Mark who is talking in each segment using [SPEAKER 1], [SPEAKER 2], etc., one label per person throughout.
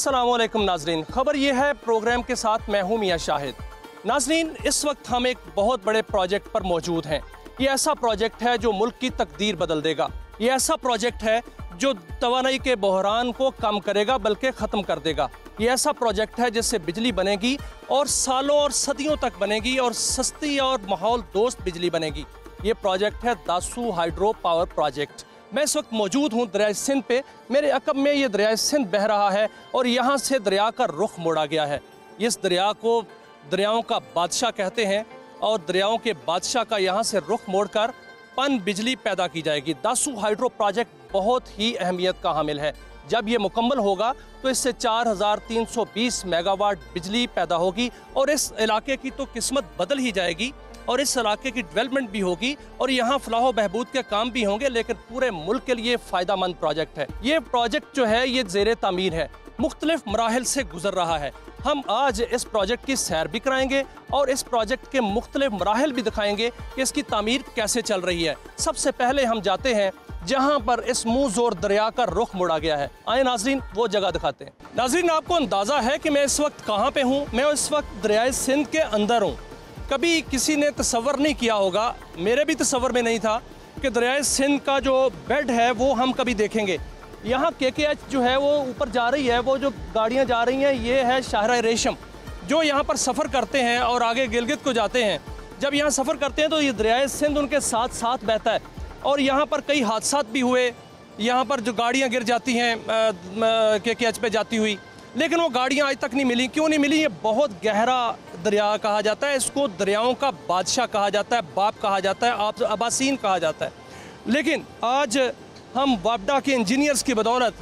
[SPEAKER 1] अस्सलामुअलैकुम नाजरीन, खबर ये है प्रोग्राम के साथ मैं हूँ मियाँ शाहिद। नाजरीन, इस वक्त हम एक बहुत बड़े प्रोजेक्ट पर मौजूद हैं। ये ऐसा प्रोजेक्ट है जो मुल्क की तकदीर बदल देगा। ये ऐसा प्रोजेक्ट है जो तवानाई के बहरान को कम करेगा बल्कि ख़त्म कर देगा। ये ऐसा प्रोजेक्ट है जिससे बिजली बनेगी और सालों और सदियों तक बनेगी और सस्ती और माहौल दोस्त बिजली बनेगी। ये प्रोजेक्ट है दासू हाइड्रो पावर प्रोजेक्ट। मैं इस वक्त मौजूद हूँ दरिया सिंध पे। मेरे अकब में ये दरिया सिंध बह रहा है और यहाँ से दरिया का रुख मोड़ा गया है। इस दरिया को दरियाओं का बादशाह कहते हैं और दरियाओं के बादशाह का यहाँ से रुख मोड़कर पन बिजली पैदा की जाएगी। दासू हाइड्रो प्रोजेक्ट बहुत ही अहमियत का हामिल है। जब ये मुकम्मल होगा तो इससे 4320 मेगावाट बिजली पैदा होगी और इस इलाके की तो किस्मत बदल ही जाएगी और इस इलाके की डेवलपमेंट भी होगी और यहाँ फलाह बहबूद के काम भी होंगे। लेकिन पूरे मुल्क के लिए फ़ायदा मंद प्रोजेक्ट है। ये प्रोजेक्ट जो है ये ज़ेरे तामीर है, मुख्तलिफ मराहिल से गुजर रहा है। हम आज इस प्रोजेक्ट की सैर भी कराएंगे और इस प्रोजेक्ट के मुख्तलिफ मराहिल भी दिखाएंगे कि इसकी तामीर कैसे चल रही है। सबसे पहले हम जाते हैं जहाँ पर इस मुँह जोर दरिया का रुख मोड़ा गया है। आए नाजरीन, वो जगह दिखाते हैं। नाजरीन, आपको अंदाज़ा है कि मैं इस वक्त कहाँ पे हूँ? मैं इस वक्त दरिया सिंध के अंदर हूँ। कभी किसी ने तसव्वुर नहीं किया होगा, मेरे भी तसव्वुर में नहीं था कि दरिया सिंध का जो बेड है वो हम कभी देखेंगे। यहाँ KKH जो है वो ऊपर जा रही है, वो जो गाड़ियाँ जा रही हैं ये है शाहरा रेशम, जो यहाँ पर सफ़र करते हैं और आगे गिलगित को जाते हैं। जब यहाँ सफ़र करते हैं तो ये दरिया सिंध उनके साथ साथ बहता है और यहाँ पर कई हादसात भी हुए। यहाँ पर जो गाड़ियाँ गिर जाती हैं KKH पे जाती हुई, लेकिन वो गाड़ियाँ आज तक नहीं मिली। क्यों नहीं मिली? ये बहुत गहरा दरिया कहा जाता है, इसको दरियाओं का बादशाह कहा जाता है, बाप कहा जाता है, अबासीन कहा जाता है। लेकिन आज हम वापडा के इंजीनियर्स की बदौलत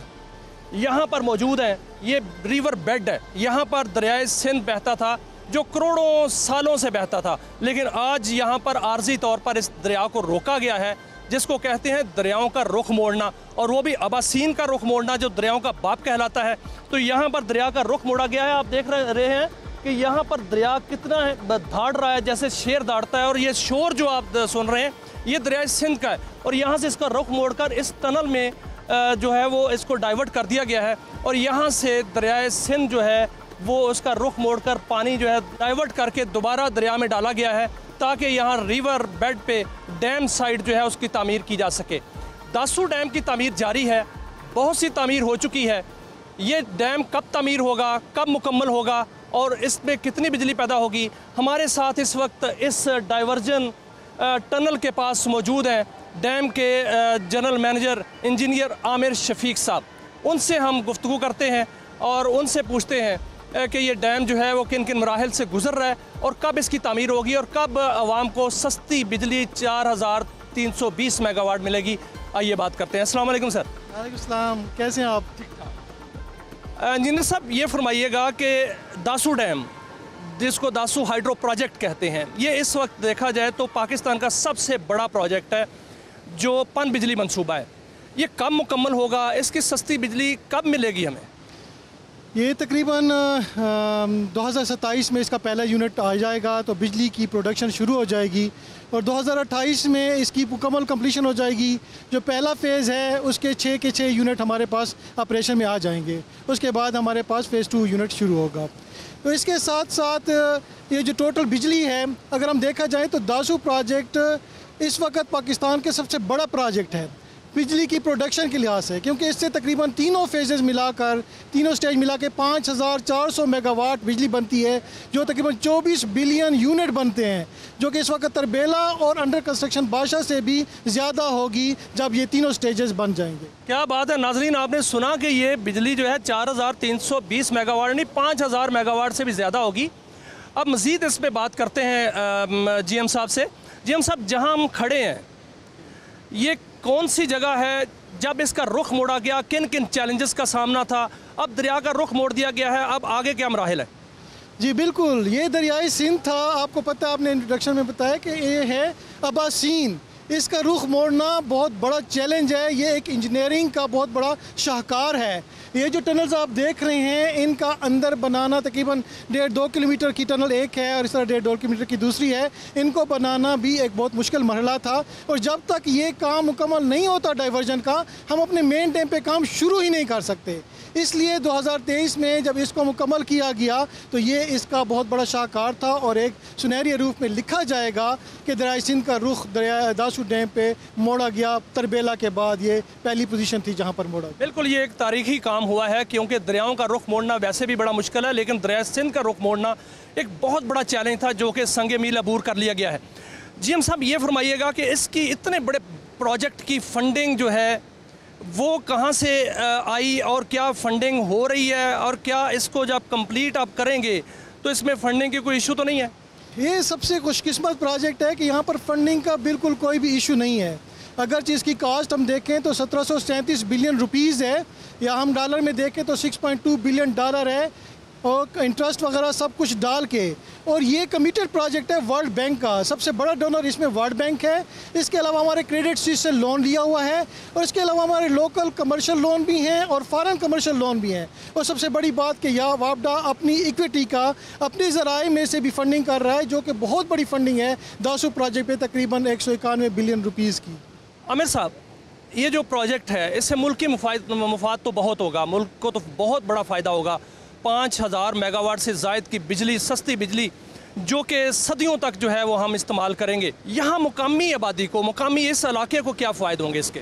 [SPEAKER 1] यहाँ पर मौजूद हैं। ये रिवर बेड है, यहाँ पर दरिया सिंध बहता था जो करोड़ों सालों से बहता था, लेकिन आज यहाँ पर आर्जी तौर पर इस दरिया को रोका गया है, जिसको कहते हैं दरियाओं का रुख मोड़ना, और वो भी अबासीन का रुख मोड़ना जो दरियाओं का बाप कहलाता है। तो यहाँ पर दरिया का रुख मोड़ा गया है। आप देख रहे हैं कि यहाँ पर दरिया कितना धाड़ रहा है, जैसे शेर दाड़ता है। और ये शोर जो आप सुन रहे हैं ये दरिया सिंध का है और यहाँ से इसका रुख मोड़कर इस टनल में जो है वो इसको डाइवर्ट कर दिया गया है और यहाँ से दरिया सिंध जो है वो उसका रुख मोड़कर पानी जो है डाइवर्ट करके दोबारा दरिया में डाला गया है ताकि यहाँ रिवर बेड पे डैम साइड जो है उसकी तामीर की जा सके। दासू डैम की तामीर जारी है, बहुत सी तामीर हो चुकी है। ये डैम कब तामीर होगा, कब मुकम्मल होगा और इसमें कितनी बिजली पैदा होगी? हमारे साथ इस वक्त इस डाइवर्जन टनल के पास मौजूद हैं डैम के general manager engineer Aamir Shafiq साहब। उनसे हम गुफ्तगू करते हैं और उनसे पूछते हैं कि ये डैम जो है वो किन किन मराहिल से गुजर रहा है और कब इसकी तामीर होगी और कब आवाम को सस्ती बिजली 4320 मेगावाट मिलेगी। आइए बात करते हैं। अस्सलाम वालेकुम सर।
[SPEAKER 2] वालेकुम सलाम, कैसे हैं आप? ठीक ठाक।
[SPEAKER 1] इंजीनियर साहब, ये फरमाइएगा कि दासू डैम, जिसको दासू हाइड्रो प्रोजेक्ट कहते हैं, ये इस वक्त देखा जाए तो पाकिस्तान का सबसे बड़ा प्रोजेक्ट है जो पन बिजली मंसूबा है। ये कब मुकम्मल होगा? इसकी सस्ती बिजली कब मिलेगी हमें?
[SPEAKER 2] ये तकरीबन 2027 में इसका पहला यूनिट आ जाएगा तो बिजली की प्रोडक्शन शुरू हो जाएगी और 2028 में इसकी मुकम्मल कंप्लीशन हो जाएगी। जो पहला फ़ेज़ है उसके 6 के 6 यूनिट हमारे पास ऑपरेशन में आ जाएंगे। उसके बाद हमारे पास फ़ेज़ 2 यूनिट शुरू होगा। तो इसके साथ साथ ये जो टोटल बिजली है, अगर हम देखा जाए तो दासू प्रोजेक्ट इस वक्त पाकिस्तान के सबसे बड़ा प्रोजेक्ट है बिजली की प्रोडक्शन के लिहाज से, क्योंकि इससे तकरीबन तीनों फेजेस मिलाकर, तीनों स्टेज मिला के 5400 मेगावाट बिजली बनती है, जो तकरीबन 24 बिलियन यूनिट बनते हैं, जो कि इस वक्त तरबेला और अंडर कंस्ट्रक्शन बादशाह से भी ज़्यादा होगी जब ये तीनों स्टेजेस बन जाएंगे।
[SPEAKER 1] क्या बात है नाजरीन, आपने सुना कि ये बिजली जो है 4320 मेगावाट नहीं 5000 मेगावाट से भी ज़्यादा होगी। अब मज़ीद इस पर बात करते हैं GM साहब से। GM साहब, जहाँ हम खड़े हैं ये कौन सी जगह है? जब इसका रुख मोड़ा गया किन किन चैलेंजेस का सामना था? अब दरिया का रुख मोड़ दिया गया है, अब आगे क्या मराहिल है?
[SPEAKER 2] जी बिल्कुल, ये दरियाई सिंध था। आपको पता है, आपने इंट्रोडक्शन में बताया कि ये है अबासीन। इसका रुख मोड़ना बहुत बड़ा चैलेंज है। ये एक इंजीनियरिंग का बहुत बड़ा शाहकार है। ये जो टनल्स आप देख रहे हैं इनका अंदर बनाना तकरीबन 1.5-2 किलोमीटर की टनल एक है और इस तरह 1.5-2 किलोमीटर की दूसरी है। इनको बनाना भी एक बहुत मुश्किल मरहला था और जब तक ये काम मुकम्मल नहीं होता डाइवर्जन का, हम अपने मेन डैम पे काम शुरू ही नहीं कर सकते। इसलिए 2023 में जब इसको मुकम्मल किया गया तो ये इसका बहुत बड़ा शाहकार था और एक सुनहरी रूप में लिखा जाएगा कि दरिया सिंध का रुख दरिया दासू डैम पे मोड़ा गया। तरबेला के बाद ये पहली पोजीशन थी जहां पर मोड़ा।
[SPEAKER 1] बिल्कुल, ये एक तारीखी काम हुआ है क्योंकि दरियाओं का रुख मोड़ना वैसे भी बड़ा मुश्किल है, लेकिन दरिया सिंध का रुख मोड़ना एक बहुत बड़ा चैलेंज था जो कि संगे मील अबूर कर लिया गया है। जी एम साहब, ये फरमाइएगा कि इसकी इतने बड़े प्रोजेक्ट की फंडिंग जो है वो कहाँ से आई और क्या फंडिंग हो रही है, और क्या इसको जब कंप्लीट आप करेंगे तो इसमें फंडिंग की कोई इशू तो नहीं है?
[SPEAKER 2] ये सबसे खुशकिस्मत प्रोजेक्ट है कि यहाँ पर फंडिंग का बिल्कुल कोई भी इशू नहीं है। अगर इसकी कास्ट हम देखें तो 1737 बिलियन रुपीज़ है, या हम डॉलर में देखें तो 6.2 बिलियन डॉलर है, और इंटरेस्ट वगैरह सब कुछ डाल के। और ये कमिटेड प्रोजेक्ट है वर्ल्ड बैंक का, सबसे बड़ा डोनर इसमें वर्ल्ड बैंक है। इसके अलावा हमारे क्रेडिट स्विस से लोन लिया हुआ है, और इसके अलावा हमारे लोकल कमर्शियल लोन भी हैं और फॉरेन कमर्शियल लोन भी हैं। और सबसे बड़ी बात कि यह वापडा अपनी इक्विटी का अपनी ज़राए में से भी फंडिंग कर रहा है, जो कि बहुत बड़ी फंडिंग है दासू प्रोजेक्ट पे, तकरीबन 191 बिलियन रुपीज़ की।
[SPEAKER 1] आमिर साहब, ये जो प्रोजेक्ट है इससे मुल्क की मुफाद तो बहुत होगा, मुल्क को तो बहुत बड़ा फ़ायदा होगा। 5000 मेगावाट से ज़ायद की बिजली, सस्ती बिजली जो कि सदियों तक जो है वो हम इस्तेमाल करेंगे। यहाँ मुकामी आबादी को, मुकामी इस इलाके को क्या फ़ायदे होंगे इसके?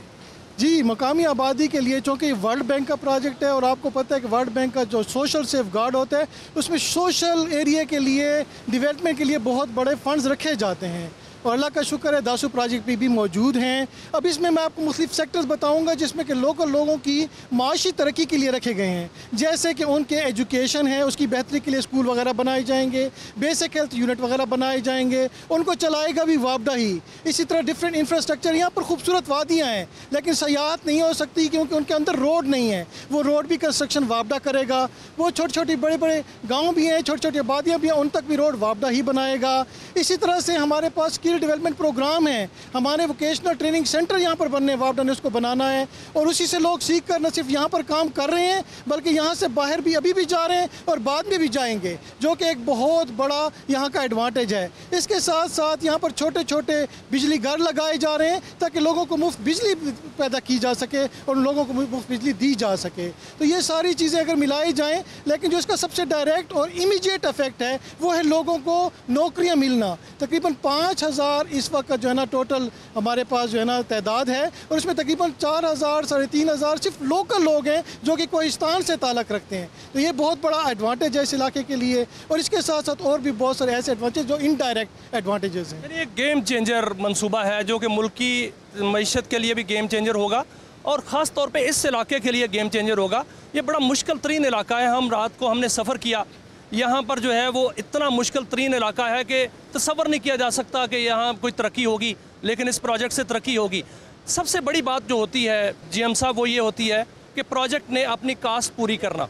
[SPEAKER 2] जी, मकामी आबादी के लिए, चूँकि वर्ल्ड बैंक का प्रोजेक्ट है और आपको पता है कि वर्ल्ड बैंक का जो सोशल सेफ गार्ड होता है उसमें सोशल एरिया के लिए, डेवलपमेंट के लिए बहुत बड़े फंड्स रखे जाते हैं, और अल्लाह का शुक्र है दासू प्रोजेक्ट पे भी मौजूद हैं। अब इसमें मैं आपको मुख्तलिफ सेक्टर्स बताऊंगा जिसमें कि लोकल लोगों की माशी तरक्की के लिए रखे गए हैं, जैसे कि उनके एजुकेशन है उसकी बेहतरी के लिए स्कूल वगैरह बनाए जाएंगे, बेसिक हेल्थ यूनिट वगैरह बनाए जाएंगे, उनको चलाएगा भी वापडा ही। इसी तरह डिफरेंट इंफ्रास्ट्रक्चर, यहाँ पर खूबसूरत वादियाँ हैं लेकिन सयाहत नहीं हो सकती क्योंकि उनके अंदर रोड नहीं है, वो रोड भी कंस्ट्रक्शन वापडा करेगा। वो छोटे छोटे बड़े बड़े गाँव भी हैं, छोटी छोटी आबादियाँ भी हैं, उन तक भी रोड वापडा ही बनाएगा। इसी तरह से हमारे पास डेवलपमेंट प्रोग्राम है, हमारे वोकेशनल ट्रेनिंग सेंटर यहाँ पर बनने, वापडा ने उसको बनाना है, और उसी से लोग सीख कर न सिर्फ यहाँ पर काम कर रहे हैं बल्कि यहाँ से बाहर भी अभी भी जा रहे हैं और बाद में भी जाएंगे, जो कि एक बहुत बड़ा यहाँ का एडवांटेज है। इसके साथ साथ यहाँ पर छोटे छोटे बिजली घर लगाए जा रहे हैं ताकि लोगों को मुफ्त बिजली पैदा की जा सके और उन लोगों को मुफ्त बिजली दी जा सके। तो ये सारी चीज़ें अगर मिलाई जाएँ, लेकिन जो इसका सबसे डायरेक्ट और इमीडिएट इफेक्ट है वो है लोगों को नौकरियाँ मिलना। तकरीबन 5000 इस वक्त जो है ना टोटल हमारे पास जो है ना तादाद है, और इसमें तकरीबन 4000 साढ़े 3000 सिर्फ लोकल लोग हैं जो कि कोहिस्तान से ताल्लुक़ रखते हैं। तो ये बहुत बड़ा एडवांटेज है इस इलाके के लिए, और इसके साथ साथ और भी बहुत सारे ऐसे एडवांटेज जो इनडायरेक्ट एडवांटेजेस हैं।
[SPEAKER 1] ये गेम चेंजर मंसूबा है जो कि मुल्क की मईशत के लिए भी गेम चेंजर होगा और ख़ास तौर पे इस इलाके के लिए गेम चेंजर होगा। ये बड़ा मुश्किल तरीन इलाका है, हम रात को हमने सफ़र किया, यहाँ पर जो है वो इतना मुश्किल तरीन इलाका है कि तसव्वुर नहीं किया जा सकता कि यहाँ कोई तरक्की होगी, लेकिन इस प्रोजेक्ट से तरक्की होगी। सबसे बड़ी बात जो होती है जीएम साहब वो ये होती है कि प्रोजेक्ट ने अपनी कास्ट पूरी करना।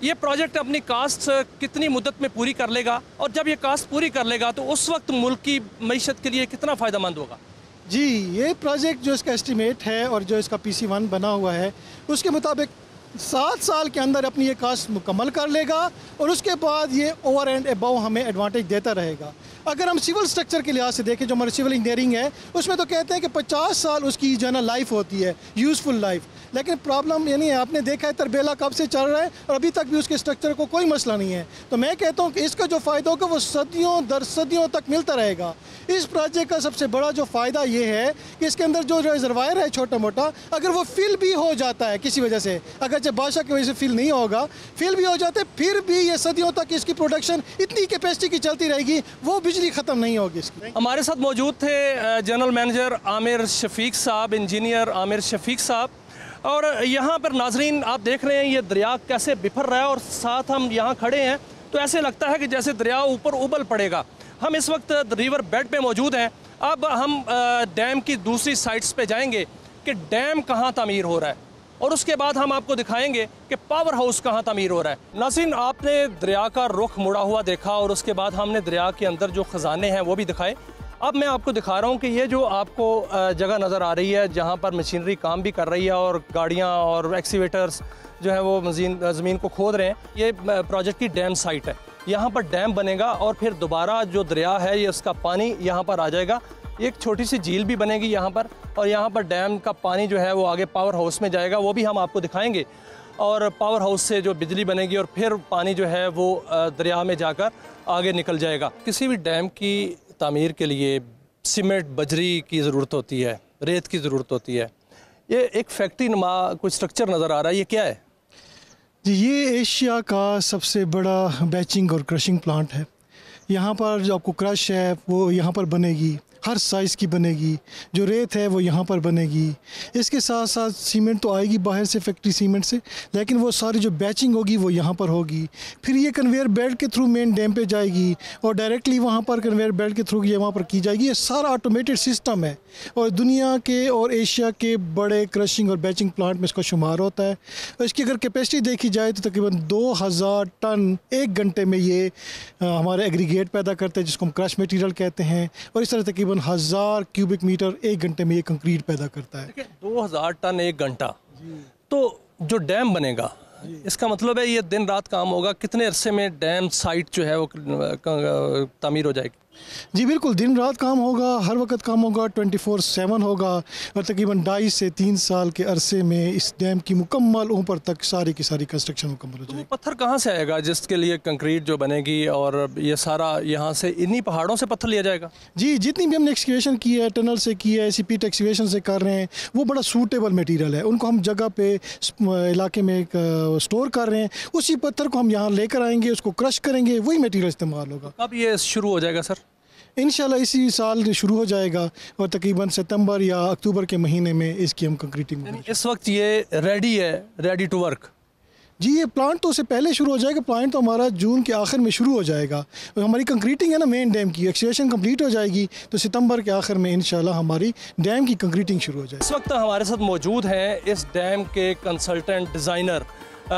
[SPEAKER 1] ये प्रोजेक्ट अपनी कास्ट कितनी मुद्दत में पूरी कर लेगा, और जब ये कास्ट पूरी कर लेगा तो उस वक्त मुल्क की मईशत के लिए कितना फ़ायदेमंद होगा?
[SPEAKER 2] जी, ये प्रोजेक्ट जो इसका एस्टिमेट है और जो इसका PC1 बना हुआ है उसके मुताबिक 7 साल के अंदर अपनी ये कास्ट मुकम्मल कर लेगा, और उसके बाद ये ओवर एंड अबव हमें एडवांटेज देता रहेगा। अगर हम सिविल स्ट्रक्चर के लिहाज से देखें, जो हमारी सिविल इंजीनियरिंग है उसमें तो कहते हैं कि 50 साल उसकी जो है ना लाइफ होती है, यूज़फुल लाइफ, लेकिन प्रॉब्लम ये नहीं है। आपने देखा है तरबेला कब से चल रहा है और अभी तक भी उसके स्ट्रक्चर को कोई मसला नहीं है। तो मैं कहता हूँ कि इसका जो फ़ायदा होगा वो सदियों दर सदियों तक मिलता रहेगा। इस प्रोजेक्ट का सबसे बड़ा जो फ़ायदा ये है कि इसके अंदर जो रिजर्वायर है छोटा मोटा, अगर वो फिल भी हो जाता है किसी वजह से, अगर जब बादशाह की वजह से फिल नहीं होगा, फिल भी हो जाते, फिर भी ये सदियों तक इसकी प्रोडक्शन इतनी कैपेसिटी की चलती रहेगी, वो बिजली ख़त्म नहीं होगी इसकी।
[SPEAKER 1] हमारे साथ मौजूद थे जनरल मैनेजर आमिर शफीक साहब, इंजीनियर आमिर शफीक साहब, और यहाँ पर नाजरीन आप देख रहे हैं ये दरिया कैसे बिफर रहा है, और साथ हम यहाँ खड़े हैं तो ऐसे लगता है कि जैसे दरिया ऊपर उबल पड़ेगा। हम इस वक्त रिवर बेड पे मौजूद हैं। अब हम डैम की दूसरी साइड्स पे जाएंगे कि डैम कहाँ तामीर हो रहा है, और उसके बाद हम आपको दिखाएंगे कि पावर हाउस कहाँ तामीर हो रहा है। नाज़रीन, आपने दरिया का रुख मुड़ा हुआ देखा और उसके बाद हमने दरिया के अंदर जो ख़जाने हैं वो भी दिखाए। अब मैं आपको दिखा रहा हूँ कि ये जो आपको जगह नज़र आ रही है जहाँ पर मशीनरी काम भी कर रही है और गाड़ियाँ और एक्सीवेटर्स जो है वो ज़मीन को खोद रहे हैं। ये प्रोजेक्ट की डैम साइट है। यहाँ पर डैम बनेगा और फिर दोबारा जो दरिया है ये उसका पानी यहाँ पर आ जाएगा। एक छोटी सी झील भी बनेगी यहाँ पर, और यहाँ पर डैम का पानी जो है वो आगे पावर हाउस में जाएगा, वो भी हम आपको दिखाएंगे। और पावर हाउस से जो बिजली बनेगी और फिर पानी जो है वो दरिया में जाकर आगे निकल जाएगा। किसी भी डैम की तामीर के लिए सीमेंट, बजरी की ज़रूरत होती है, रेत की ज़रूरत होती है। ये एक फैक्ट्री नुमा कोई स्ट्रक्चर नज़र आ रहा है, ये क्या है?
[SPEAKER 2] जी, ये एशिया का सबसे बड़ा बैचिंग और क्रशिंग प्लांट है। यहाँ पर जो आपको क्रश है वो यहाँ पर बनेगी, हर साइज़ की बनेगी। जो रेत है वो यहाँ पर बनेगी। इसके साथ साथ सीमेंट तो आएगी बाहर से, फैक्ट्री सीमेंट से, लेकिन वो सारी जो बैचिंग होगी वो यहाँ पर होगी। फिर ये कन्वेयर बेल्ट के थ्रू मेन डैम पे जाएगी और डायरेक्टली वहाँ पर कन्वेयर बेल्ट के थ्रू ये वहाँ पर की जाएगी। ये सारा ऑटोमेटेड सिस्टम है और दुनिया के और एशिया के बड़े क्रशिंग और बैचिंग प्लांट में इसका शुमार होता है। और इसकी अगर कैपेसिटी देखी जाए तो तकरीबन 2000 टन एक घंटे में ये हमारे एग्रीगेट पैदा करते हैं, जिसको हम क्रश मटेरियल कहते हैं। और इस तरह तकरीबन 1000 क्यूबिक मीटर एक घंटे में ये कंक्रीट पैदा करता है।
[SPEAKER 1] 2000 टन एक घंटा। तो जो डैम बनेगा इसका मतलब है ये दिन रात काम होगा। कितने अरसे में डैम साइट जो है वो तामीर हो जाएगी?
[SPEAKER 2] जी बिल्कुल, दिन रात काम होगा, हर वक्त काम होगा, 24/7 होगा। और तकरीबन 2.5 से 3 साल के अरसे में इस डैम की मुकम्मल ऊपर तक सारी की सारी कंस्ट्रक्शन मुकम्मल हो जाएगी।
[SPEAKER 1] तो पत्थर कहाँ से आएगा जिसके लिए कंक्रीट जो बनेगी? और ये सारा यहाँ से इन्हीं पहाड़ों से पत्थर लिया जाएगा?
[SPEAKER 2] जी, जितनी भी हमने एक्सकेवेशन की है, टनल से की है, सीपीट एक्सकेवेशन से कर रहे हैं, वो बड़ा सूटेबल मटेरियल है। उनको हम जगह पे इलाके में स्टोर कर रहे हैं। उसी पत्थर को हम यहाँ लेकर आएंगे, उसको क्रश करेंगे, वही मटेरियल इस्तेमाल होगा।
[SPEAKER 1] कब ये शुरू हो जाएगा सर?
[SPEAKER 2] इंशाल्लाह इसी साल शुरू हो जाएगा और तकरीबन सितंबर या अक्टूबर के महीने में इसकी हम कंक्रीटिंग।
[SPEAKER 1] इस वक्त ये रेडी है, रेडी टू वर्क?
[SPEAKER 2] जी, ये प्लांट तो उससे पहले शुरू हो जाएगा। प्लांट तो हमारा जून के आखिर में शुरू हो जाएगा और हमारी कंक्रीटिंग है ना मेन डैम की, एक्सकेवेशन कंप्लीट हो जाएगी तो सितंबर के आखिर में इंशाल्लाह हमारी डैम की कंक्रीटिंग शुरू हो जाएगी।
[SPEAKER 1] इस वक्त हमारे साथ मौजूद हैं इस डैम के कंसल्टेंट डिज़ाइनर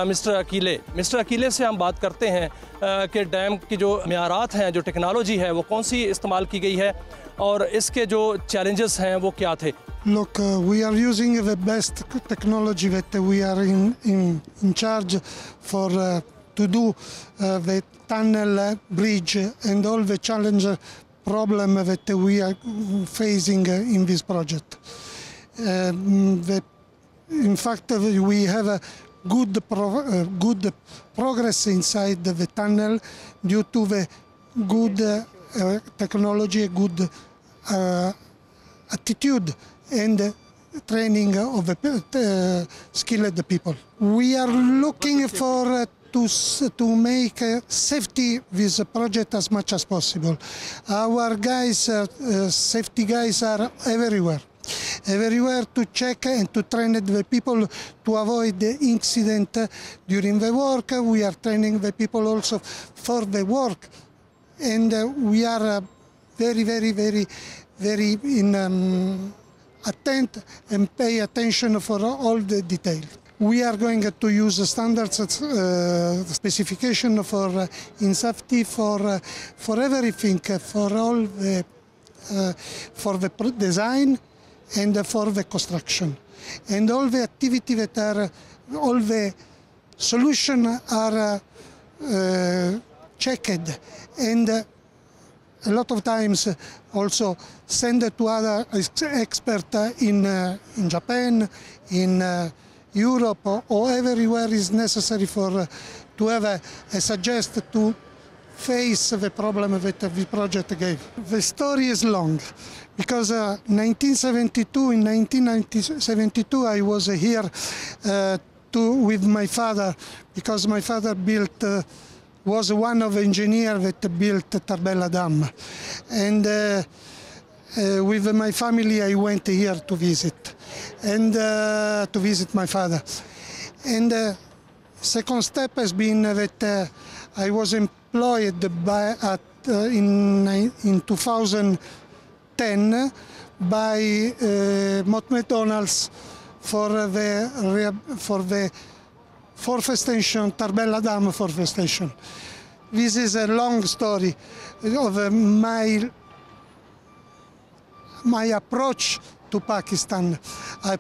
[SPEAKER 1] मिस्टर अकीले। मिस्टर अकीले से हम बात करते हैं कि डैम की जो म्यारात हैं, जो टेक्नोलॉजी है वो कौन सी इस्तेमाल की गई है और इसके जो चैलेंजेस हैं वो क्या थे?
[SPEAKER 3] Look, we are using the best technology that we are in charge for to do the tunnel, bridge, and all the challenge problem that we are facing in this project. In fact, we have a good progress inside the tunnel due to the good technology, good attitude and training of the skilled people. We are looking for to make safety this project as much as possible. Our guys, safety guys, are everywhere to check and to train the people to avoid the incident during the work. We are training the people also for the work, and we are very attent and pay attention for all the detail. We are going to use standards specification for in safety for everything, for all the for the design and for the construction, and all the activity that are, all the solution are checked, and a lot of times also send to other experts in Japan, in Europe, or everywhere is necessary for to have a suggest to face the problem that the project gave. The story is long, because in 1972 I was here with my father, because my father built was one of the engineers that built Tarbella Dam, and with my family I went here to visit, and to visit my father. And second step has been that I was employed in 2010 by Mott MacDonald's for the fourth station, Tarbella Dam fourth station. This is a long story of my approach to Pakistan.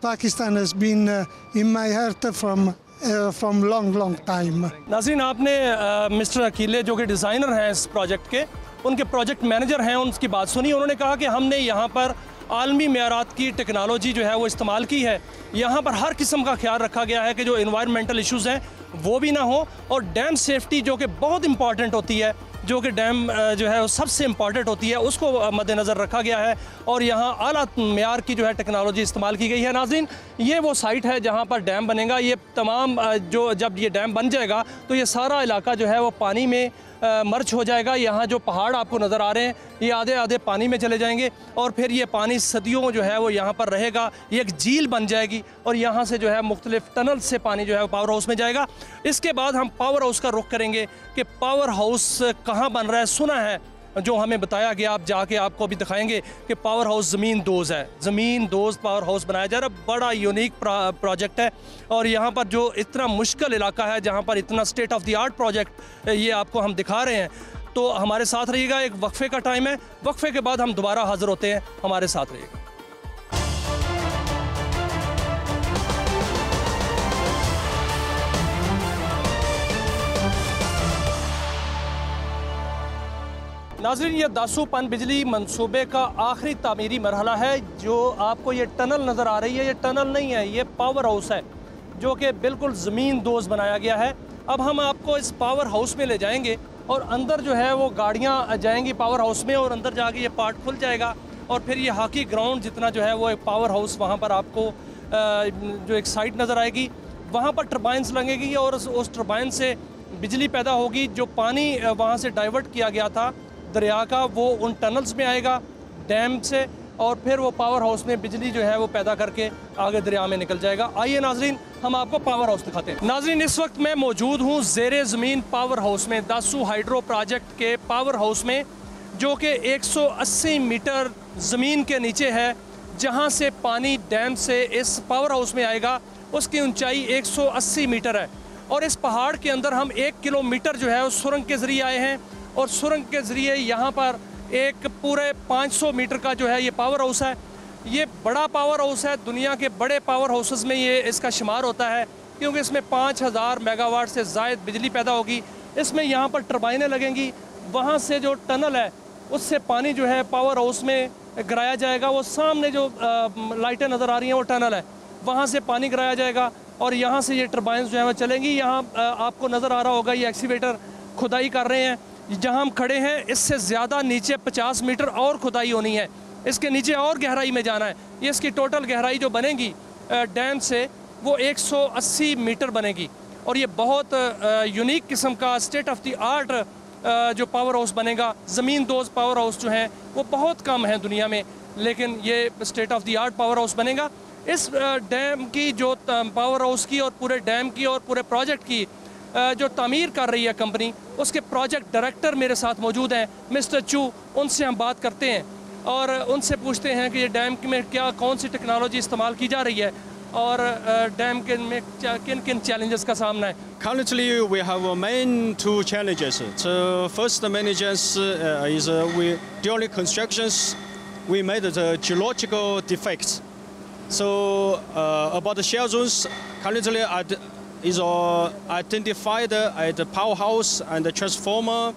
[SPEAKER 3] Pakistan has been in my heart from from long time.
[SPEAKER 1] नाज़रीन, आपने mister अकीले जो कि designer हैं इस project के, उनके project manager हैं, उनकी बात सुनी। उन्होंने कहा कि हमने यहाँ पर आलमी मेयारात की टेक्नोलॉजी जो है वो इस्तेमाल की है। यहाँ पर हर किस्म का ख्याल रखा गया है कि जो इन्वायरमेंटल इश्यूज़ हैं वो भी ना हो, और डैम सेफ्टी जो कि बहुत इंपॉर्टेंट होती है, जो कि डैम जो है वो सबसे इम्पॉर्टेंट होती है, उसको मद्देनज़र रखा गया है और यहाँ आला मेयार की जो है टेक्नोलॉजी इस्तेमाल की गई है। नाज़रीन, ये वो साइट है जहाँ पर डैम बनेगा। ये तमाम जब ये डैम बन जाएगा तो ये सारा इलाका जो है वो पानी में मर्ज हो जाएगा। यहाँ जो पहाड़ आपको नज़र आ रहे हैं ये आधे आधे पानी में चले जाएंगे और फिर ये पानी सदियों जो है वो यहाँ पर रहेगा। ये एक झील बन जाएगी और यहाँ से जो है मुख्तलिफ टनल से पानी जो है वो पावर हाउस में जाएगा। इसके बाद हम पावर हाउस का रुख करेंगे कि पावर हाउस कहाँ बन रहा है। सुना है, जो हमें बताया गया, आप जाके आपको अभी दिखाएंगे कि पावर हाउस ज़मीन दोज़ है। ज़मीन दोज़ पावर हाउस बनाया जा रहा है। बड़ा यूनिक प्रोजेक्ट है और यहाँ पर जो इतना मुश्किल इलाका है, जहाँ पर इतना state of the art project ये आपको हम दिखा रहे हैं। तो हमारे साथ रहिएगा, एक वक्फे का टाइम है, वक्फे के बाद हम दोबारा हाज़िर होते हैं। हमारे साथ रहिएगा। नाज़रीन, ये दासू पन बिजली मंसूबे का आखिरी तामीरी मरहला है। जो आपको ये टनल नज़र आ रही है, ये टनल नहीं है, ये पावर हाउस है जो कि बिल्कुल ज़मीन दोज़ बनाया गया है। अब हम आपको इस पावर हाउस में ले जाएंगे और अंदर जो है वो गाड़ियाँ जाएंगी पावर हाउस में और अंदर जाके ये पार्ट खुल जाएगा और फिर ये हॉकी ग्राउंड जितना जो है वो एक पावर हाउस, वहाँ पर आपको जो एक साइट नज़र आएगी, वहाँ पर टर्बाइंस लगेगी और उस टर्बाइन से बिजली पैदा होगी। जो पानी वहाँ से डाइवर्ट किया गया था दरिया का, वो उन टनल्स में आएगा डैम से और फिर वो पावर हाउस में बिजली जो है वो पैदा करके आगे दरिया में निकल जाएगा। आइए नाजरीन, हम आपको पावर हाउस दिखाते हैं। नाजरीन, इस वक्त मैं मौजूद हूँ ज़ेरे ज़मीन पावर हाउस में, दासू हाइड्रो प्रोजेक्ट के पावर हाउस में, जो कि 180 मीटर ज़मीन के नीचे है। जहाँ से पानी डैम से इस पावर हाउस में आएगा उसकी ऊंचाई 180 मीटर है और इस पहाड़ के अंदर हम 1 किलोमीटर जो है उस सुरंग के ज़रिए आए हैं और सुरंग के ज़रिए यहाँ पर एक पूरे 500 मीटर का जो है ये पावर हाउस है। ये बड़ा पावर हाउस है, दुनिया के बड़े पावर हाउसेस में ये इसका शुमार होता है क्योंकि इसमें 5000 मेगावाट से ज़ायद बिजली पैदा होगी। इसमें यहाँ पर टर्बाइनें लगेंगी, वहाँ से जो टनल है उससे पानी जो है पावर हाउस में गिराया जाएगा। वो सामने जो लाइटें नज़र आ रही हैं वो टनल है, वहाँ से पानी गिराया जाएगा और यहाँ से ये टर्बाइन्स जो है वो चलेंगी। यहाँ आपको नज़र आ रहा होगा ये एक्सीवेटर खुदाई कर रहे हैं। जहाँ हम खड़े हैं इससे ज़्यादा नीचे 50 मीटर और खुदाई होनी है, इसके नीचे और गहराई में जाना है। ये इसकी टोटल गहराई जो बनेगी डैम से वो 180 मीटर बनेगी और ये बहुत यूनिक किस्म का स्टेट ऑफ द आर्ट जो पावर हाउस बनेगा। ज़मीन दोज़ पावर हाउस जो हैं वो बहुत कम हैं दुनिया में, लेकिन ये state of the art power house बनेगा। इस डैम की जो पावर हाउस की और पूरे डैम की और पूरे प्रोजेक्ट की जो तामीर कर रही है कंपनी, उसके प्रोजेक्ट डायरेक्टर मेरे साथ मौजूद हैं, मिस्टर चू। उनसे हम बात करते हैं और उनसे पूछते हैं कि ये डैम में क्या कौन सी टेक्नोलॉजी इस्तेमाल की जा रही है और डैम के में किन किन चैलेंजेस का सामना है।
[SPEAKER 4] Currently, we have main two challenges. The first challenges is during constructions we made the geological defects. So about the shale zones, currently is identified at the powerhouse and the transformer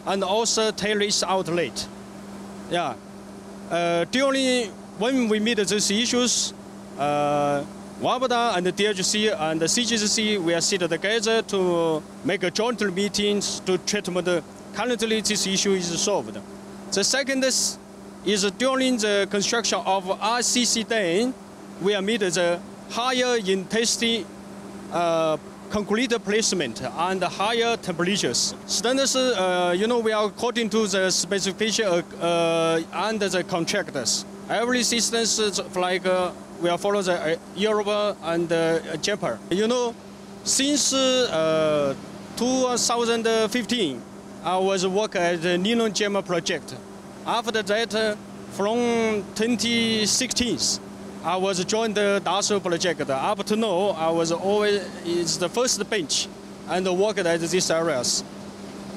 [SPEAKER 4] and also terrace outlet. Yeah. During when we meet these issues, WABDA and the DHC and the CGCC will sit together to make a joint meetings to treatment. Currently, this issue is solved. The second is during the construction of RCC dam, we meet the higher intensity concrete placement and higher temperatures. Standards, we are according to the specification and the contractors. Every systems like we are follow the Europe and Japan. Since 2015, I was working at the Nilong Gemma project. After that, from 2016, I was joined the DASO project. Up to now, I was always the first bench and worked at these areas.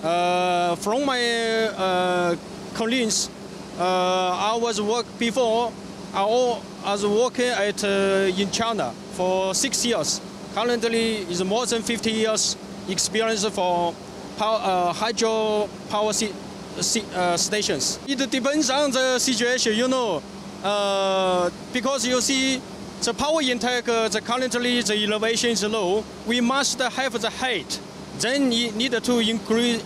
[SPEAKER 4] From my colleagues, I was working in China for 6 years. currently is more than 50 years experience for hydropower stations. It depends on the situation, you know, because you see the power intake, currently the elevation is low, we must have the height, then you need to increase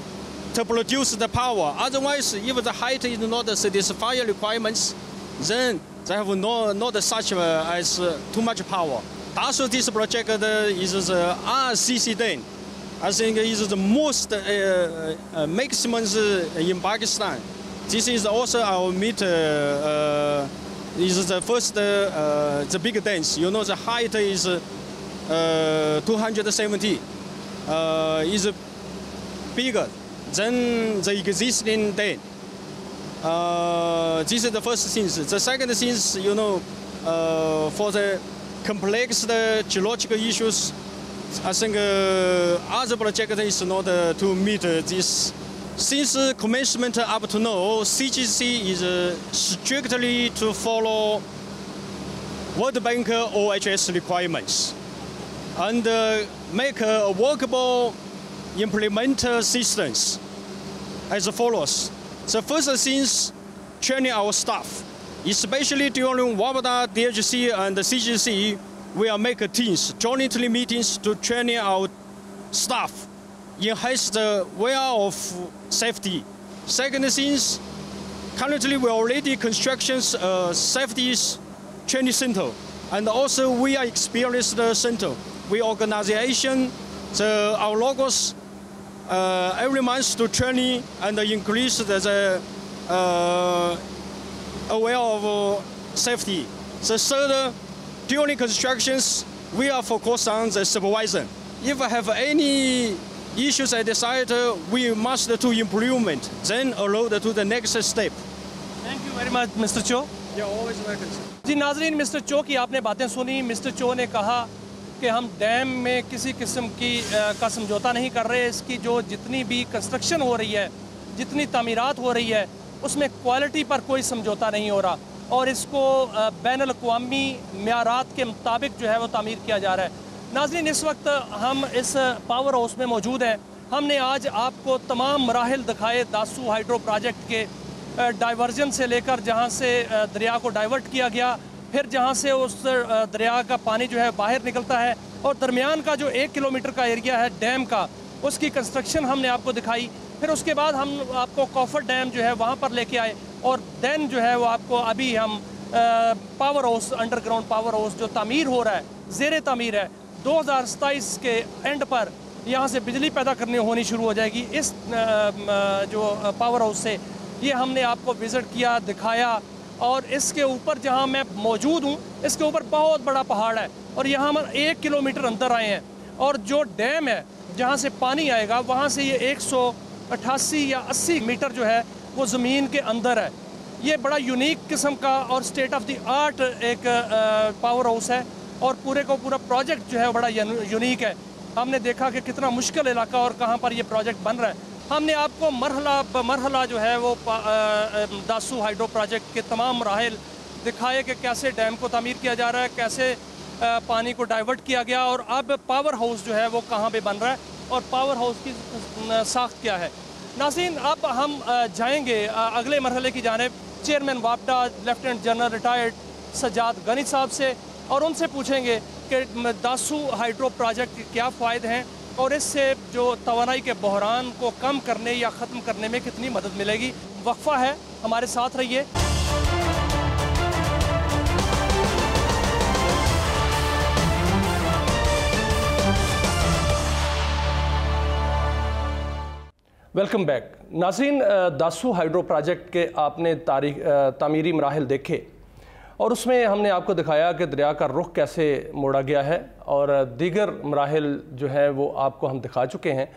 [SPEAKER 4] to produce the power. Otherwise, if the height is not satisfying requirements, then they have not such as too much power. Also, this project is the RCC dam. I think is the most maximum in Pakistan. This is also our meter. Is the first the big dams. You know the height is 270. Is bigger than the existing dam. This is the first thing. The second thing is, you know, for the complex geological issues, I think other project is not to meet this. Since commencement up to now, CGC is strictly to follow World Bank OHS requirements and make a workable implement systems as follows. The first thing is training our staff, especially during WAPDA, DHC, and the CGC. We are making teams, jointly meetings to train our staff, enhance the way of safety. Second thing is, currently we already constructions safety training center, and also we are experienced center. We organization our locals every month to training and increase the aware of safety. The third, during constructions, we are focused on the supervision. If I have any issues at the site, we must do improvement, then allow to the next step.
[SPEAKER 1] Thank you very much, Mr. Cho.
[SPEAKER 4] You're always welcome.
[SPEAKER 1] जी नाजरीन, mister चो की आपने बातें सुनी। Mister चो ने कहा कि हम डैम में किसी किस्म का समझौता नहीं कर रहे। इसकी जो जितनी भी कंस्ट्रक्शन हो रही है, जितनी तामीरात हो रही है, उसमें क्वालिटी पर कोई समझौता नहीं हो रहा और इसको बैनुल-अक़वामी मेयारात के मुताबिक जो है वो तामीर किया जा रहा है। नाज़रीन, इस वक्त हम इस पावर हाउस में मौजूद हैं। हमने आज आपको तमाम मराहिल दिखाए दासू हाइड्रो प्रोजेक्ट के, डाइवर्जन से लेकर जहाँ से दरिया को डाइवर्ट किया गया, फिर जहाँ से उस दरिया का पानी जो है बाहर निकलता है, और दरमियान का जो 1 किलोमीटर का एरिया है डैम का, उसकी कंस्ट्रक्शन हमने आपको दिखाई। फिर उसके बाद हम आपको कॉफर डैम जो है वहाँ पर लेके आए, और देन जो है वो आपको अभी हम power house, underground power house जो तामीर हो रहा है, ज़ेर तामीर है, 2027 के एंड पर यहाँ से बिजली पैदा करनी होनी शुरू हो जाएगी इस जो पावर हाउस से। ये हमने आपको विज़िट किया, दिखाया, और इसके ऊपर जहाँ मैं मौजूद हूँ, इसके ऊपर बहुत बड़ा पहाड़ है और यहाँ हम 1 किलोमीटर अंदर आए हैं, और जो डैम है जहाँ से पानी आएगा वहाँ से ये 188 या 80 मीटर जो है वो ज़मीन के अंदर है। ये बड़ा यूनिक किस्म का और स्टेट ऑफ द आर्ट एक पावर हाउस है, और पूरे को पूरा प्रोजेक्ट जो है बड़ा यूनिक है। हमने देखा कि कितना मुश्किल इलाका और कहाँ पर ये प्रोजेक्ट बन रहा है। हमने आपको मरहला जो है वो दासू हाइड्रो प्रोजेक्ट के तमाम मराहिल दिखाए कि कैसे डैम को तामीर किया जा रहा है, कैसे पानी को डाइवर्ट किया गया, और अब पावर हाउस जो है वो कहाँ पे बन रहा है और पावर हाउस की साख्त क्या है। नाज़रीन, अब हम जाएंगे अगले मरहले की जानिब चेयरमैन वापडा lieutenant general retired Sajjad Ghani sahab से, और उनसे पूछेंगे कि दासू हाइड्रो प्रोजेक्ट के क्या फ़ायदे हैं और इससे जो तवानाई के बहरान को कम करने या ख़त्म करने में कितनी मदद मिलेगी। वक्फा है, हमारे साथ रहिए। Welcome back. नाज़रीन, दासू हाइड्रो प्रोजेक्ट के आपने तामीरी मराहिल देखे, और उसमें हमने आपको दिखाया कि दरिया का रुख कैसे मोड़ा गया है, और दीगर मराहिल जो है वो आपको हम दिखा चुके हैं।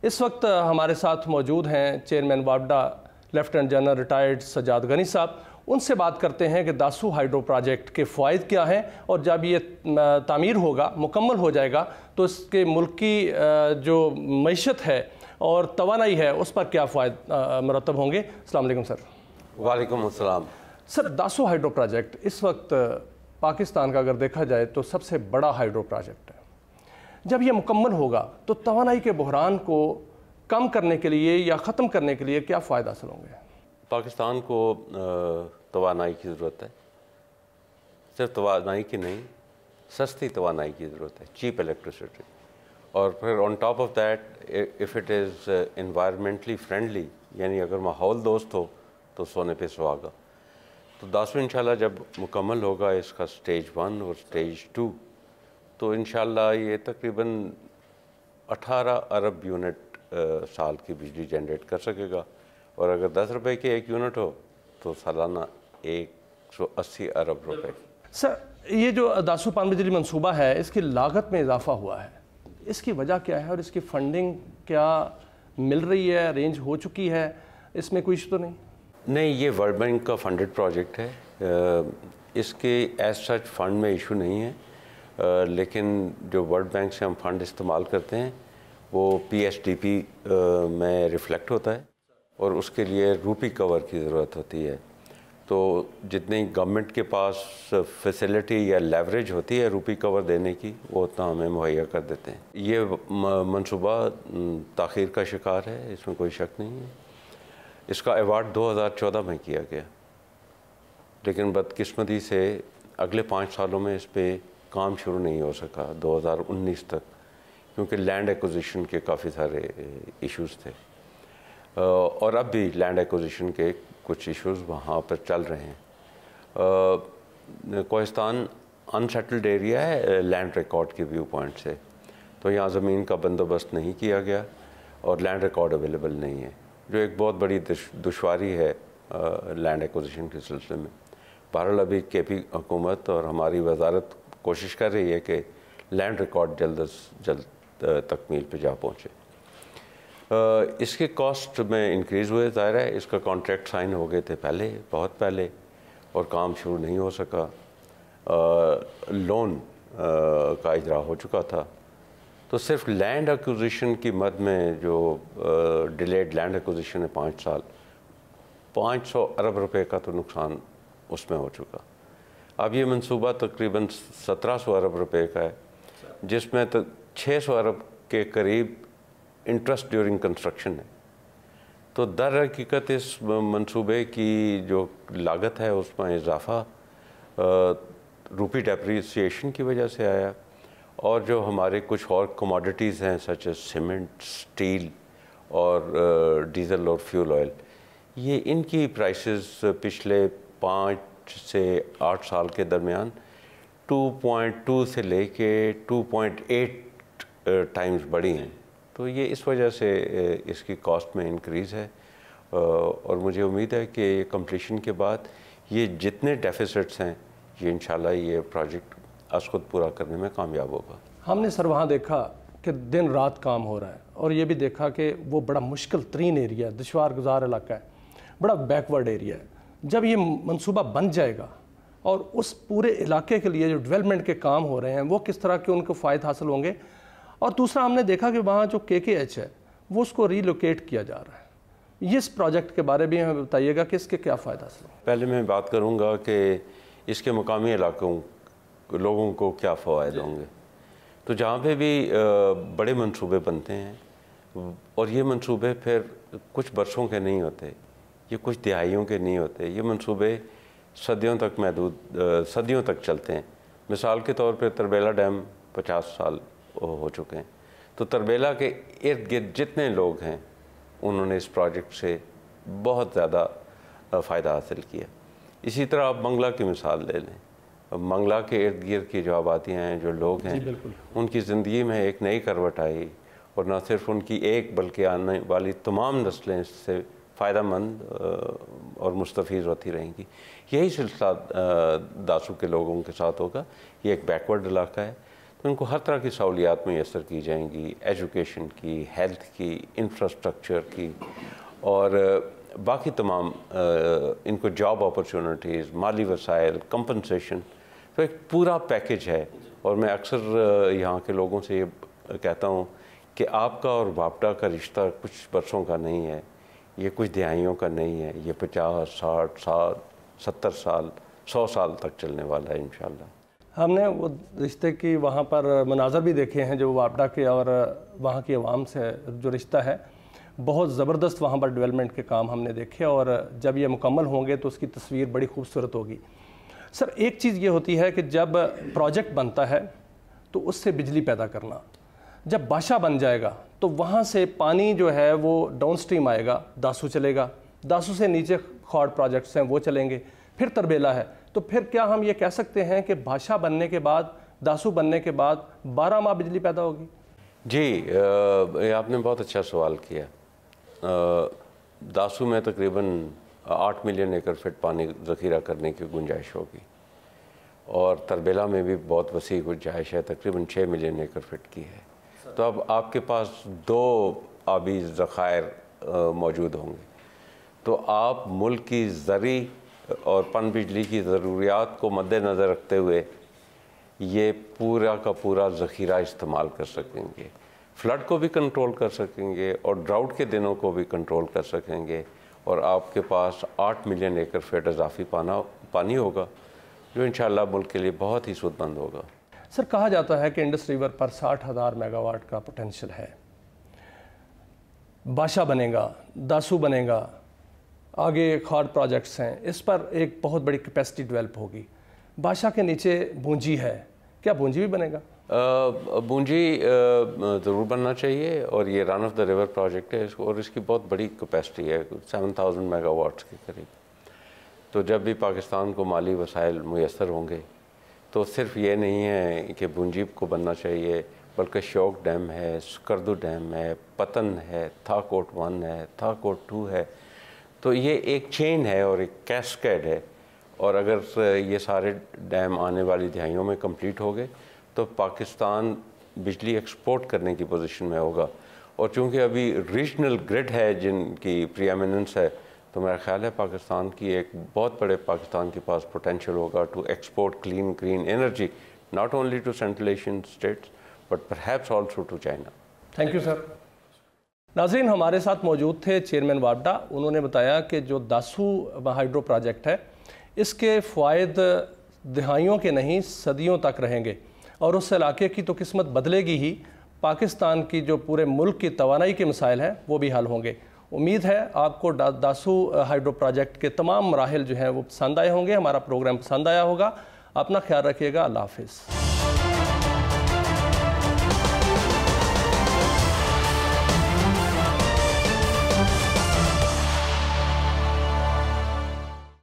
[SPEAKER 1] इस वक्त हमारे साथ मौजूद हैं चेयरमैन वापडा lieutenant general retired Sajjad Ghani sahab. उनसे बात करते हैं कि दासू हाइड्रो प्रोजेक्ट के फ़ायदे क्या हैं, और जब ये तामीर होगा, मुकम्मल हो जाएगा, तो इसके मुल्क की जो मईशत है और तवानाई है उस पर क्या फ़ायदे मरतब होंगे। अस्सलाम वालेकुम सर।
[SPEAKER 5] वालेकुम अस्सलाम।
[SPEAKER 1] सर, दासू हाइड्रो प्रोजेक्ट इस वक्त पाकिस्तान का अगर देखा जाए तो सबसे बड़ा हाइड्रो प्रोजेक्ट है। जब ये मुकम्मल होगा तो तवानाई के बहरान को कम करने के लिए या ख़त्म करने के लिए क्या फ़ायदा हासिल होंगे?
[SPEAKER 5] पाकिस्तान को तवानाई की ज़रूरत है, सिर्फ तवानाई की नहीं, सस्ती तवानाई की ज़रूरत है, चीप इलेक्ट्रिसिटी। और फिर on top of that if it is environmentally friendly, यानी अगर माहौल दोस्त हो तो सोने पे सुहागा। तो 10वें इंशाल्लाह जब मुकम्मल होगा इसका स्टेज 1 और स्टेज 2, तो इंशाल्लाह ये तकरीबन 18 अरब यूनिट साल की बिजली जनरेट कर सकेगा। और अगर 10 रुपए के एक यूनिट हो तो सालाना 180 अरब रुपए।
[SPEAKER 1] सर, ये जो दासू पनबिजली मंसूबा है, इसकी लागत में इजाफा हुआ है, इसकी वजह क्या है और इसकी फंडिंग क्या मिल रही है, अरेंज हो चुकी है, इसमें कोई इशू तो नहीं?
[SPEAKER 5] नहीं, ये वर्ल्ड बैंक का फंडेड प्रोजेक्ट है, इसके एज सच फंड में इशू नहीं है, लेकिन जो वर्ल्ड बैंक से हम फंड इस्तेमाल करते हैं वो PSDP में रिफ्लेक्ट होता है और उसके लिए रूपी कवर की ज़रूरत होती है। तो जितनी गवर्नमेंट के पास फैसिलिटी या लेवरेज होती है रूपी कवर देने की, वो उतना हमें मुहैया कर देते हैं। ये मंसूबा ताख़ीर का शिकार है, इसमें कोई शक नहीं है। इसका अवार्ड 2014 में किया गया, लेकिन बदकिस्मती से अगले 5 सालों में इस पर काम शुरू नहीं हो सका 2019 तक, क्योंकि लैंड एक्विजिशन के काफ़ी सारे इश्यूज़ थे। और अब भी लैंड एक्विजिशन के कुछ इश्यूज़ वहाँ पर चल रहे हैं। कोहिस्तान अनसेटल्ड एरिया है लैंड रिकॉर्ड के व्यू पॉइंट से, तो यहाँ ज़मीन का बंदोबस्त नहीं किया गया और लैंड रिकॉर्ड अवेलेबल नहीं है, जो एक बहुत बड़ी दुश्वारी है लैंड एक्विजिशन के सिलसिले में। बहरहाल अभी KP हुकूमत और हमारी वजारत कोशिश कर रही है कि लैंड रिकॉर्ड जल्द अज जल्द तकमील पे जा पहुँचे। इसके कॉस्ट में इंक्रीज़ हुए, ज़ाहिर है इसका कॉन्ट्रैक्ट साइन हो गए थे पहले, बहुत पहले, और काम शुरू नहीं हो सका। लोन का इजरा हो चुका था, तो सिर्फ लैंड एक्विजिशन की मद में जो डिलेड लैंड एक्विजिशन है 5 साल, 500 अरब रुपए का तो नुकसान उसमें हो चुका। अब ये मंसूबा तकरीबन 1700 अरब रुपए का है, जिसमें तो 600 अरब के करीब इंटरेस्ट ड्यूरिंग कंस्ट्रक्शन है। तो दर हकीकत इस मंसूबे की जो लागत है उसमें इजाफा रूपी डेप्रिसिएशन की वजह से आया, और जो हमारे कुछ और कमोडिटीज़ हैं सच एज सीमेंट, स्टील और डीज़ल और फ्यूल ऑयल, ये इनकी प्राइसेस पिछले 5 से 8 साल के दरमियान 2.2 से लेके 2.8 टाइम्स बढ़ी हैं। तो ये इस वजह से इसकी कॉस्ट में इंक्रीज़ है, और मुझे उम्मीद है कि ये कंप्लीशन के बाद ये जितने डेफिसिट्स हैं ये इंशाल्लाह ये प्रोजेक्ट आज खुद पूरा करने में कामयाब होगा।
[SPEAKER 1] हमने सर वहाँ देखा कि दिन रात काम हो रहा है, और ये भी देखा कि वो बड़ा मुश्किल तरीन एरिया है, दुश्वार गुजार इलाका है, बड़ा बैकवर्ड एरिया है। जब ये मंसूबा बन जाएगा और उस पूरे इलाके के लिए जो डेवलपमेंट के काम हो रहे हैं वो किस तरह के उनको फ़ायदे हासिल होंगे। और दूसरा हमने देखा कि वहाँ जो KKH है वो उसको रीलोकेट किया जा रहा है। ये इस प्रोजेक्ट के बारे में हमें बताइएगा कि इसके क्या फ़ायदा हासिल होंगे।
[SPEAKER 5] पहले मैं बात करूँगा कि इसके मुकामी इलाकों लोगों को क्या फ़वायद होंगे। तो जहाँ पे भी बड़े मंसूबे बनते हैं, और ये मंसूबे फिर कुछ बरसों के नहीं होते, ये कुछ दिहाइयों के नहीं होते, ये मंसूबे सदियों तक चलते हैं। मिसाल के तौर पे तरबेला डैम 50 साल हो चुके हैं, तो तरबेला के इर्द गिर्द जितने लोग हैं उन्होंने इस प्रोजेक्ट से बहुत ज़्यादा फ़ायदा हासिल किया। इसी तरह आप मंगला की मिसाल ले लें, मंगला के इर्द गिर्द की जो आबादियाँ हैं, जो लोग हैं, उनकी ज़िंदगी में एक नई करवट आई, और न सिर्फ उनकी एक बल्कि आने वाली तमाम नस्लें इससे फ़ायदेमंद और मुस्तफ़ीज़ होती रहेंगी। यही सिलसिला दासू के लोगों के साथ होगा। ये एक बैकवर्ड इलाका है, तो उनको हर तरह की सहूलियात मैसर की जाएंगी, एजुकेशन की, हेल्थ की, इंफ्रास्ट्रक्चर की, और बाकी तमाम इनको जॉब अपॉर्चुनिटीज़, माली वसाइल, कंपनसेशन, तो एक पूरा पैकेज है। और मैं अक्सर यहाँ के लोगों से ये कहता हूँ कि आपका और वापडा का रिश्ता कुछ बरसों का नहीं है, ये कुछ दिहाइयों का नहीं है, ये 50, 60 साल, 70 साल, 100 साल तक चलने वाला है इंशाल्लाह।
[SPEAKER 1] हमने वो रिश्ते की वहाँ पर मनाज़र भी देखे हैं जो वापडा के और वहाँ की आवाम से जो रिश्ता है, बहुत ज़बरदस्त वहाँ पर डेवलपमेंट के काम हमने देखे और जब ये मुकम्मल होंगे तो उसकी तस्वीर बड़ी खूबसूरत होगी। सर, एक चीज़ ये होती है कि जब प्रोजेक्ट बनता है तो उससे बिजली पैदा करना, जब बाशा बन जाएगा तो वहाँ से पानी जो है वो डाउन स्ट्रीम आएगा, दासू चलेगा, दासू से नीचे खौड़ प्रोजेक्ट्स हैं वो चलेंगे, फिर तरबेला है। तो फिर क्या हम ये कह सकते हैं कि बाशा बनने के बाद, दासू बनने के बाद 12 माह बिजली पैदा होगी?
[SPEAKER 5] जी, आपने बहुत अच्छा सवाल किया। दासू में तकरीबन 8 मिलियन एकड़ फीट पानी ज़ख़ीरा करने की गुंजाइश होगी और तरबेला में भी बहुत वसी गुंजाइश है, तकरीबन 6 मिलियन एकड़ फीट की है। तो अब आपके पास 2 आबी ज़खायर मौजूद होंगे, तो आप मुल्क की ज़री और पन बिजली की ज़रूरियात को मद्देनज़र रखते हुए ये पूरा का पूरा ज़ख़ीरा इस्तेमाल कर सकेंगे, फ्लड को भी कंट्रोल कर सकेंगे और ड्राउट के दिनों को भी कंट्रोल कर सकेंगे और आपके पास 8 मिलियन एकड़ फीट इजाफी पानी होगा जो इंशाअल्लाह मुल्क के लिए बहुत ही सूदमंद होगा।
[SPEAKER 1] सर, कहा जाता है कि इंडस रिवर पर 60,000 मेगावाट का पोटेंशियल है। बाशा बनेगा, दासू बनेगा, आगे खाड़ प्रोजेक्ट्स हैं, इस पर एक बहुत बड़ी कैपेसिटी डेवलप होगी। बाशा के नीचे बूंजी है, क्या बूंजी भी बनेगा?
[SPEAKER 5] बूंजी ज़रूर बनना चाहिए और ये run of the river project है और इसकी बहुत बड़ी कैपेसिटी है, 7,000 मेगावाट्स के करीब। तो जब भी पाकिस्तान को माली वसाइल मुयस्सर होंगे तो सिर्फ ये नहीं है कि बूंजी को बनना चाहिए, बल्कि शौक डैम है, स्कर्दू डैम है, पतन है, थाकोट 1 है, थाकोट 2 है। तो ये एक चेन है और एक कैस्केड है और अगर ये सारे डैम आने वाली दिहाइयों में कंप्लीट हो गए तो पाकिस्तान बिजली एक्सपोर्ट करने की पोजीशन में होगा। और चूँकि अभी रीजनल ग्रिड है जिनकी प्रीएमिनेंस है, तो मेरा ख्याल है पाकिस्तान की एक बहुत बड़े पाकिस्तान के पास पोटेंशियल होगा to export clean green energy not only to central Asian states but perhaps also to China.
[SPEAKER 1] Thank you sir. नाज़रीन, हमारे साथ मौजूद थे चेयरमैन वापडा। उन्होंने बताया कि जो दासू हाइड्रो प्रोजेक्ट है इसके फ़ायद दहाइयों के नहीं सदियों तक रहेंगे और उस इलाके की तो किस्मत बदलेगी ही, पाकिस्तान की जो पूरे मुल्क की तवानाई के मसाइल हैं वो भी हल होंगे। उम्मीद है आपको दासू हाइड्रो प्रोजेक्ट के तमाम मराहिल जो हैं वो पसंद आए होंगे, हमारा प्रोग्राम पसंद आया होगा। अपना ख्याल रखिएगा। अल्लाह हाफ़िज़।